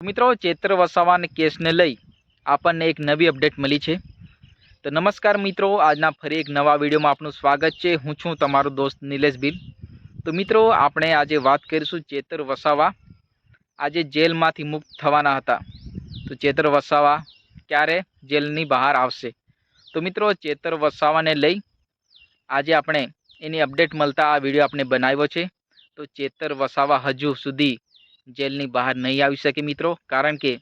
મિત્રો ચેતર વસાવાના કેસને લઈ આપણને એક નવી અપડેટ મળી છે। તો નમસ્કાર મિત્રો, આજના ફરી એક નવા વિડીયોમાં આપનું સ્વાગત છે। હું છું તમારો દોસ્ત નિલેશ ભીલ। તો મિત્રો આપણે આજે વાત કરીશું ચેતર વસાવા આજે જેલમાંથી મુક્ત થવાના હતા। તો ચેતર વસાવા ક્યારે જેલની બહાર આવશે? તો મિત્રો ચેતર વસાવાને લઈ આજે આપણે એની અપડેટ મળતા આ વિડીયો આપણે બનાવ્યો છે। તો ચેતર વસાવા હજુ સુધી જેલની બહાર નહીં આવી શકે મિત્રો, કારણ કે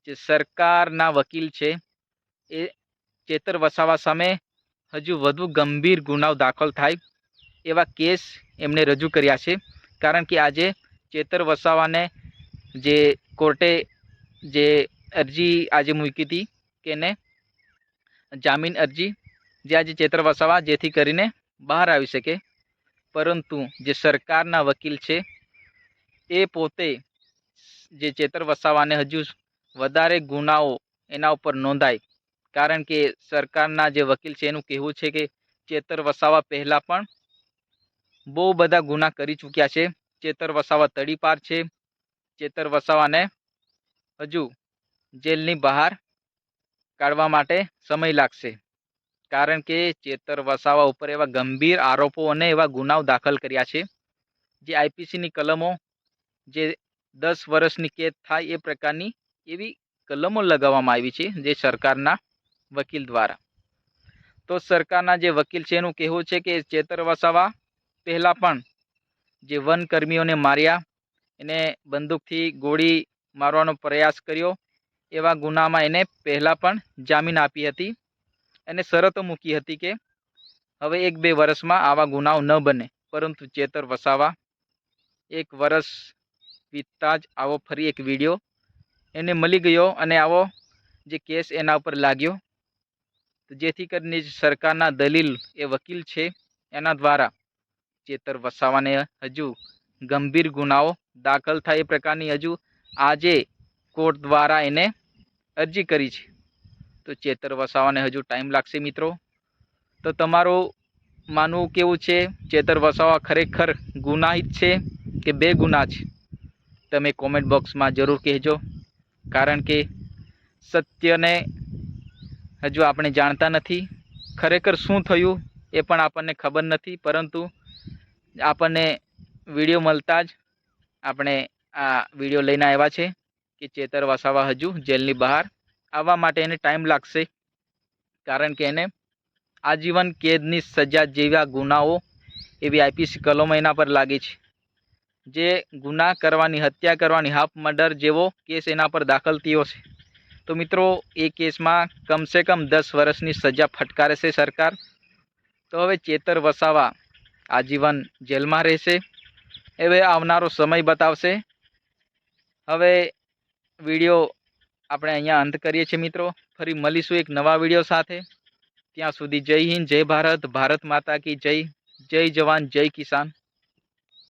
જે સરકારના વકીલ છે એ ચેતર વસાવા સામે હજુ વધુ ગંભીર ગુનાઓ દાખલ થાય એવા કેસ એમણે રજૂ કર્યા છે। કારણ કે આજે ચેતર વસાવાને જે કોર્ટે જે અરજી આજે મૂકી હતી કે એને જામીન અરજી જે આજે ચેતર વસાવા જેથી કરીને બહાર આવી શકે, પરંતુ જે સરકારના વકીલ છે એ પોતે જે ચેતર વસાવાને હજુ વધારે ગુનાઓ એના ઉપર નોંધાય, કારણ કે સરકારના જે વકીલ છે એનું કહેવું છે કે ચેતર વસાવા પહેલાં પણ બહુ બધા ગુના કરી ચૂક્યા છે। ચેતર વસાવા તડીપાર છે। ચેતર વસાવાને હજુ જેલની બહાર કાઢવા માટે સમય લાગશે, કારણ કે ચેતર વસાવા ઉપર એવા ગંભીર આરોપો અને એવા ગુનાઓ દાખલ કર્યા છે જે આઈપીસીની કલમો જે 10 વર્ષની કેદ થાય એ પ્રકારની એવી કલમો લગાવવામાં આવી છે જે સરકારના વકીલ દ્વારા। તો સરકારના જે વકીલ છે એનું કહેવું છે કે ચેતર વસાવા પહેલાં પણ જે વનકર્મીઓને માર્યા, એને બંદૂકથી ગોળી મારવાનો પ્રયાસ કર્યો, એવા ગુનામાં એને પહેલાં પણ જામીન આપી હતી અને શરતો મૂકી હતી કે હવે 1-2 વર્ષમાં આવા ગુનાઓ ન બને, પરંતુ ચેતર વસાવા 1 વર્ષ વીતતા જ આવો ફરી એક વિડીયો એને મળી ગયો અને આવો જે કેસ એના ઉપર લાગ્યો, જેથી કરીને સરકારના દલીલ એ વકીલ છે એના દ્વારા ચેતર વસાવાને હજુ ગંભીર ગુનાઓ દાખલ થાય એ પ્રકારની હજુ આજે કોર્ટ દ્વારા એને અરજી કરી છે। તો ચેતર વસાવાને હજુ ટાઈમ લાગશે મિત્રો। તો તમારું માનવું કેવું છે? ચેતર વસાવા ખરેખર ગુનાહિત છે કે બેગુનાહ છે? તમે કોમેન્ટ બોક્સમાં જરૂર કહેજો, કારણ કે સત્યને હજુ આપણે જાણતા નથી, ખરેખર શું થયું એ પણ આપણને ખબર નથી, પરંતુ આપણને વિડીયો મળતા જ આપણે આ વિડીયો લઈને આવ્યા છે કે ચેતર વસાવા હજુ જેલની બહાર આવવા માટે એને ટાઈમ લાગશે, કારણ કે એને આજીવન કેદની સજા જેવા ગુનાઓ એવી આઈપીસી કલમો એના પર લાગી છે। જે ગુના કરવાની, હત્યા કરવાની, હાફ મર્ડર જેવો કેસ એના પર દાખલ થયો છે। તો મિત્રો એ કેસમાં કમસે કમ 10 વર્ષની સજા ફટકારે છે સરકાર। તો હવે ચેતર વસાવા આજીવન જેલમાં રહેશે, હવે આવનારો સમય બતાવશે। હવે વિડીયો આપણે અહીંયા અંત કરીએ છીએ મિત્રો, ફરી મળીશું એક નવા વિડીયો સાથે। ત્યાં સુધી જય હિન્દ, જય ભારત, ભારત માતા કી જય, જય જવાન, જય કિસાન।